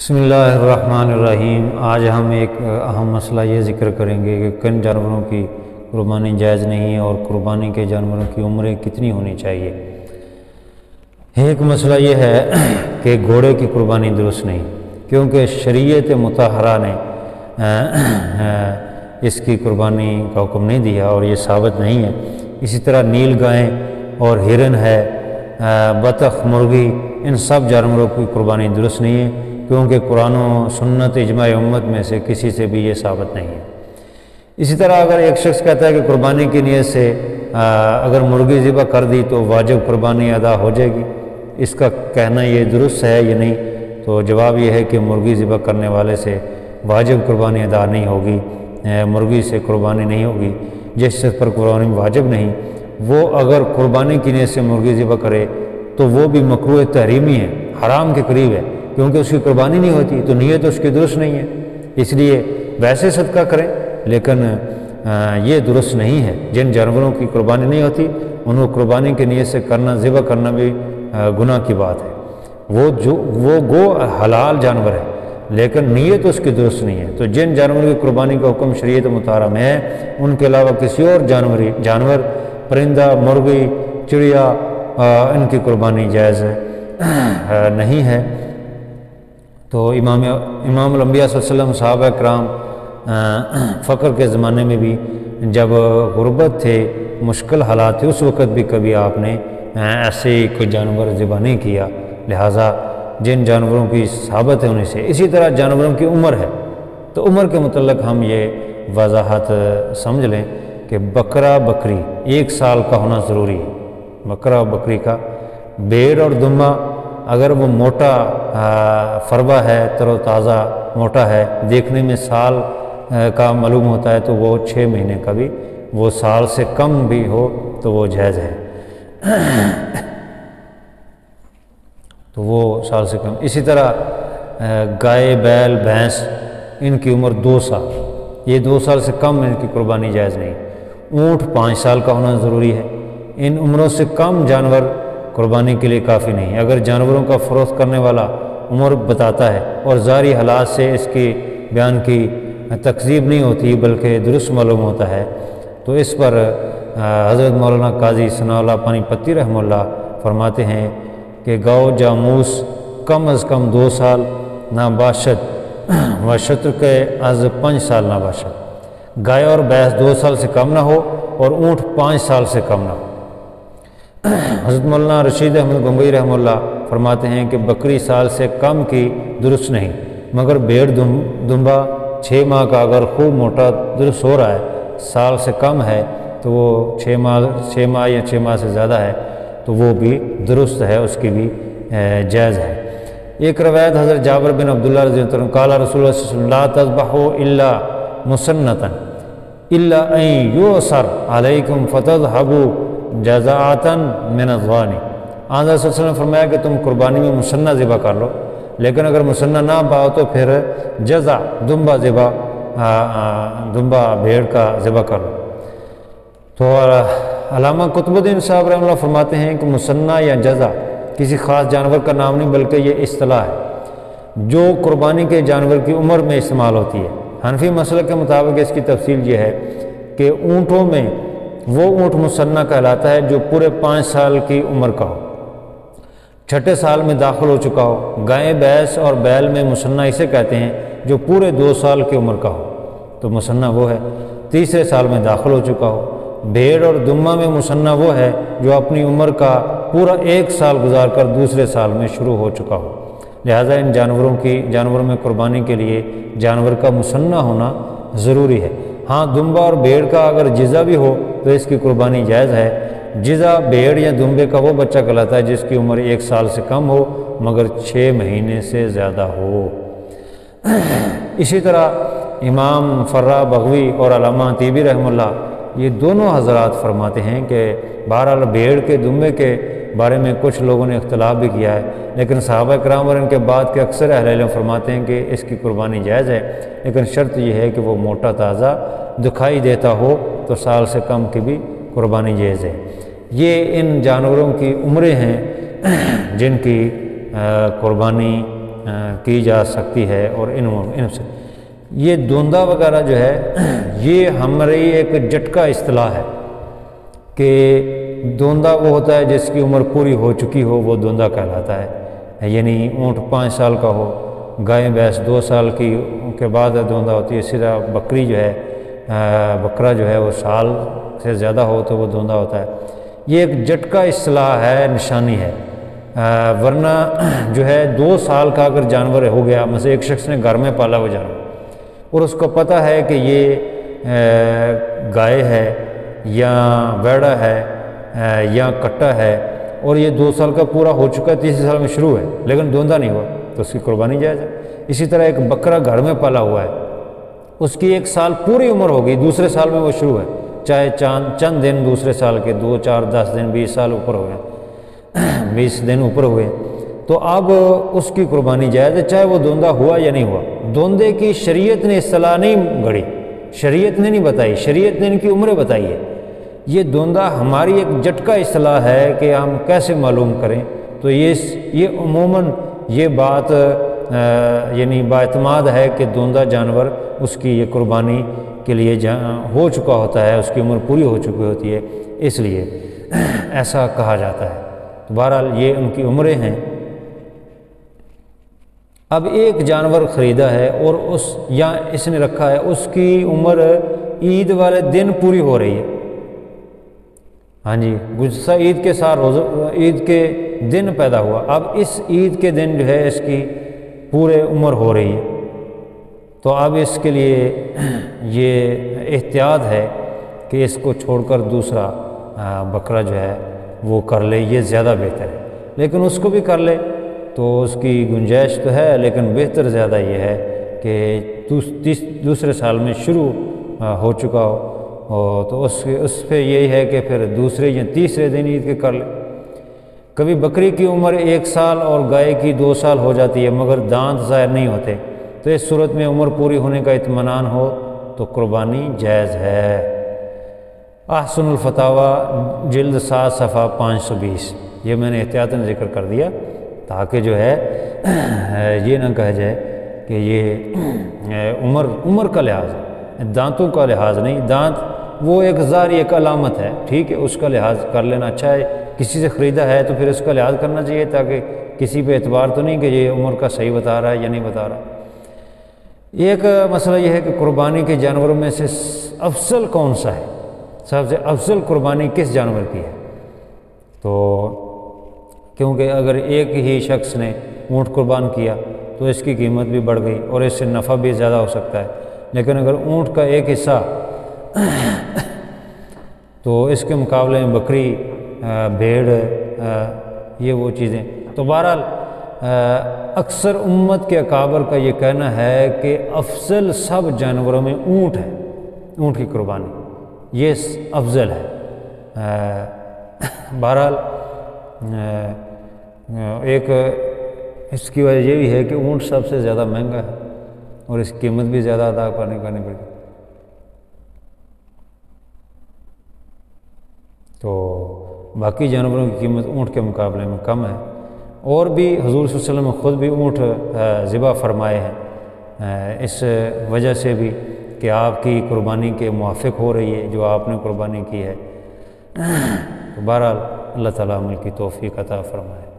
بسم اللہ الرحمن الرحیم۔ آج ہم ایک اہم مسئلہ یہ ذکر کریں گے کہ کن جانوروں کی قربانی جائز نہیں ہے اور قربانی کے جانوروں کی عمریں کتنی ہونی چاہیے۔ ایک مسئلہ یہ ہے کہ گھوڑے کی قربانی درست نہیں، کیونکہ شریعت مطہرہ نے اس کی قربانی کا حکم نہیں دیا اور یہ ثابت نہیں ہے۔ اسی طرح نیل گائیں اور ہرن ہے، بطخ، مرغی، ان سب جانوروں کی قربانی درست نہیں ہے، کیونکہ قرآن و سنت اجماع امت میں سے کسی سے بھی یہ ثابت نہیں ہے۔ اسی طرح اگر ایک شخص کہتا ہے کہ قربانی کی نیت سے اگر مرغی ذبح کر دی تو واجب قربانی ادا ہو جائے گی، اس کا کہنا یہ درست ہے یا نہیں؟ تو جواب یہ ہے کہ مرغی ذبح کرنے والے سے واجب قربانی ادا نہیں ہوگی، مرغی سے قربانی نہیں ہوگی۔ جس شخص پر قربانی واجب نہیں، وہ اگر قربانی کی نیت سے مرغی ذبح کرے تو وہ بھی مکروہ تحریمی ہے، حرام کے قریب ہے، کیونکہ اس کی قربانی نہیں ہوتی تو نیت اس کی درست نہیں ہے۔ اس لیے ویسے صدقہ کریں، لیکن یہ درست نہیں ہے۔ جن جانوروں کی قربانی نہیں ہوتی ان کو قربانی کی نیت سے کرنا، ذبح کرنا بھی گناہ کی بات ہے۔ وہ گو حلال جانور ہے، لیکن نیت اس کی درست نہیں ہے۔ تو جن جانوروں کی قربانی کا حکم شریعت مطہرہ میں ہے، ان کے علاوہ کسی اور جانور، پرندہ، مرغی، چڑیا، ان کی قربانی جائز نہیں ہے۔ تو امام الانبیاء صلی اللہ علیہ وسلم، صحابہ کرام فقر کے زمانے میں بھی جب غربت تھے، مشکل حالات تھے، اس وقت بھی کبھی آپ نے ایسے کوئی جانور ذبح نہیں کیا۔ لہٰذا جن جانوروں کی ثابت ہے انہیں سے۔ اسی طرح جانوروں کی عمر ہے، تو عمر کے متعلق ہم یہ وضاحت سمجھ لیں کہ بکرا بکری 1 سال کا ہونا ضروری ہے۔ بکرا بکری کا، بھیڑ اور دمبا اگر وہ موٹا فربہ ہے، تر و تازہ موٹا ہے، دیکھنے میں سال کا معلوم ہوتا ہے، تو وہ 6 مہینے کا بھی، وہ سال سے کم بھی ہو تو وہ جائز ہے، تو وہ سال سے کم۔ اسی طرح گائے، بیل، بھینس، ان کی عمر 2 سال، یہ 2 سال سے کم ان کی قربانی جائز نہیں۔ اونٹ 5 سال کا ہونا ضروری ہے۔ ان عمروں سے کم جانور قربانی کے لیے کافی نہیں۔ اگر جانوروں کا فروخت کرنے والا عمر بتاتا ہے اور ظاہری حالات سے اس کی بیان کی تکذیب نہیں ہوتی بلکہ درست معلوم ہوتا ہے، تو اس پر حضرت مولانا قاضی ثناء اللہ پانی پتی رحمہ اللہ فرماتے ہیں کہ گاؤ جاموس کم از کم 2 سال ناباشد و شتر کے از 5 سال ناباشد، گائے اور بھینس 2 سال سے کم نہ ہو اور اونٹ 5 سال سے کم نہ ہو۔ حضرت مولانا رشید احمد گنگوئی رحمہ اللہ فرماتے ہیں کہ بکری سال سے کم کی درست نہیں، مگر بھیڑ دمبا 6 ماہ کا اگر خوب موٹا درست ہو رہا ہے، سال سے کم ہے تو وہ 6 ماہ یا 6 ماہ سے زیادہ ہے تو وہ بھی درست ہے، اس کی بھی جائز ہے۔ ایک روایت حضرت جابر بن عبداللہ رضی اللہ عنہ قال رسول اللہ صلی اللہ علیہ وسلم لا تذبحوا الا مسنۃ الا ان یؤثر علیکم فتذهبوا جزاعتاً من الضانی۔ آن صلی اللہ علیہ وسلم نے فرمایا کہ تم قربانی میں مسنہ ذبح کر لو، لیکن اگر مسنہ نہ پاؤ تو پھر جزع دمبا بھیڑ کا ذبح کر لو۔ تو علامہ قطب الدین صاحب رحمہ اللہ فرماتے ہیں کہ مسنہ یا جزع کسی خاص جانور کا نام نہیں بلکہ یہ اصطلاح ہے جو قربانی کے جانور کی عمر میں استعمال ہوتی ہے۔ حنفی مسلک کے مطابق اس کی تفصیل یہ ہے کہ اونٹوں میں وہ اونٹ مسنہ کہلاتا ہے جو پورے 5 سال کی عمر کا ہو، 6 سال میں داخل ہو چکا ہو۔ گائے، بھینس اور بیل میں مسنہ اسے کہتے ہیں جو پورے 2 سال کی عمر کا ہو، تو مسنہ وہ ہے 3 سال میں داخل ہو چکا ہو۔ بھیڑ اور دمبا میں مسنہ وہ ہے جو اپنی عمر کا پورا 1 سال گزار کر دوسرے سال میں شروع ہو چکا ہو۔ لہٰذا ان جانوروں میں قربانی کے لیے جانور کا مسنہ ہونا ضروری ہے۔ ہاں، دمبا اور بھیڑ کا اگر جزع بھی ہو تو اس کی قربانی جائز ہے۔ جزع بھیڑ یا دمبے کا وہ بچہ کہلاتا ہے جس کی عمر 1 سال سے کم ہو مگر 6 مہینے سے زیادہ ہو۔ اسی طرح امام فرا بغوی اور علامہ طیبی رحمہ اللہ یہ دونوں حضرات فرماتے ہیں کہ بہرحال بھیڑ کے دمبے کے بارے میں کچھ لوگوں نے اختلاف بھی کیا ہے، لیکن صحابہ کرام اور ان کے بعد کے اکثر اہل علم فرماتے ہیں کہ اس کی قربانی جائز ہے، لیکن شرط یہ ہے کہ وہ موٹا تازہ دکھائی دیتا ہو تو سال سے کم کی بھی قربانی جائز ہے۔ یہ ان جانوروں کی عمریں ہیں جن کی قربانی کی جا سکتی ہے۔ اور ان سے یہ دوندہ وغیرہ جو ہے یہ ہماری ایک جٹکا اصطلاح ہے کہ دوندہ وہ ہوتا ہے جس کی عمر پوری ہو چکی ہو، وہ دوندہ کہلاتا ہے، یعنی اونٹ 5 سال کا ہو، گائے بھینس 2 سال کی کے بعد دوندہ ہوتی ہے، اسی طرح بکری جو ہے بکرا جو ہے وہ سال سے زیادہ ہو تو وہ دوندہ ہوتا ہے۔ یہ ایک جٹکا اصطلاح ہے، نشانی ہے، ورنہ جو ہے 2 سال کا اگر جانور ہو گیا، مثلا ایک شخص نے گھر میں پالا ہوا جانور اور اس کو پتہ ہے کہ یہ گائے ہے یا ویڑا ہے یا کٹا ہے اور یہ 2 سال کا پورا ہو چکا ہے، 3 سال میں شروع ہے لیکن دوندہ نہیں ہوا، تو اس کی قربانی جائز ہے۔ اسی طرح ایک بکرا گھر میں پالا ہوا ہے، اس کی 1 سال پوری عمر ہوگی، دوسرے سال میں وہ شروع ہے، چاہے چند دن دوسرے سال کے 2 4 10 دن 20 سال اوپر ہو گئے 20 دن اوپر ہوئے، تو اب اس کی قربانی جائز ہے، چاہے وہ دوندہ ہوا یا نہیں ہوا۔ دوندے کی شریعت نے اصطلاح نہیں گھڑی، شریعت نے نہیں بتائی، شریعت نے ان کی عمریں بتائی ہے۔ یہ دوندہ ہماری ایک جٹکا اصطلاح ہے کہ ہم کیسے معلوم کریں، تو یہ عموماً یہ بات یعنی باعتماد ہے کہ دوندہ جانور اس کی یہ قربانی کے لیے ہو چکا ہوتا ہے، اس کی عمر پوری ہو چکی ہوتی ہے، اس لیے ایسا کہا جاتا ہے۔ تو بہرحال یہ ان کی عمریں ہیں۔ اب ایک جانور خریدا ہے اور اس نے رکھا ہے، اس کی عمر عید والے دن پوری ہو رہی ہے، ہاں جی، گزشتہ عید کے ساتھ عید کے دن پیدا ہوا، اب اس عید کے دن جو ہے اس کی پورے عمر ہو رہی ہے، تو اب اس کے لیے یہ احتیاط ہے کہ اس کو چھوڑ کر دوسرا بکرا جو ہے وہ کر لے، یہ زیادہ بہتر ہے، لیکن اس کو بھی کر لے تو اس کی گنجائش تو ہے، لیکن بہتر زیادہ یہ ہے کہ دوسرے سال میں شروع ہو چکا ہو، تو اس پہ یہی ہے کہ پھر دوسرے یا تیسرے دن عید کے کر لے۔ کبھی بکری کی عمر 1 سال اور گائے کی 2 سال ہو جاتی ہے مگر دانت ظاہر نہیں ہوتے، تو اس صورت میں عمر پوری ہونے کا اطمینان ہو تو قربانی جائز ہے۔ احسن الفتاویٰ جلد 7 صفحہ 520، یہ میں نے احتیاطاً ذکر کر دیا تاکہ جو ہے یہ نہ کہا جائے کہ یہ عمر کا لحاظ ہے، دانتوں کا لحاظ نہیں، دانت وہ ایک ظاہری ایک علامت ہے، ٹھیک ہے، اس کا لحاظ کر لینا اچھا ہے، کسی سے خریدا ہے تو پھر اس کا لحاظ کرنا چاہیے تاکہ کسی پہ اعتبار تو نہیں کہ یہ عمر کا صحیح بتا رہا ہے یا نہیں بتا رہا۔ ایک مسئلہ یہ ہے کہ قربانی کے جانوروں میں سے افضل کون سا ہے، سب سے افضل قربانی کس جانور کی ہے، تو کیونکہ اگر ایک ہی شخص نے اونٹ قربان کیا تو اس کی قیمت بھی بڑھ گئی اور اس سے نفع بھی زیادہ ہو سکتا ہے، لیکن اگر اونٹ کا ایک حصہ تو اس کے مقابلے میں بکری، بھیڑ، یہ وہ چیزیں، تو بہرحال اکثر امت کے اکابر کا یہ کہنا ہے کہ افضل سب جانوروں میں اونٹ ہے، اونٹ کی قربانی یہ افضل ہے۔ بہرحال ایک اس کی وجہ یہ بھی ہے کہ اونٹ سب سے زیادہ مہنگا ہے اور اس کی قیمت بھی زیادہ ادا کرنی پڑتی، تو باقی جانوروں کی قیمت اونٹ کے مقابلے میں کم ہے۔ اور بھی حضور صلی اللہ علیہ وسلم نے خود بھی اونٹ ذبح فرمائے ہیں، اس وجہ سے بھی کہ آپ کی قربانی کے موافق ہو رہی ہے جو آپ نے قربانی کی ہے۔ تو بہرحال اللہ تعالیٰ عمل کی توفیق عطا فرمائے۔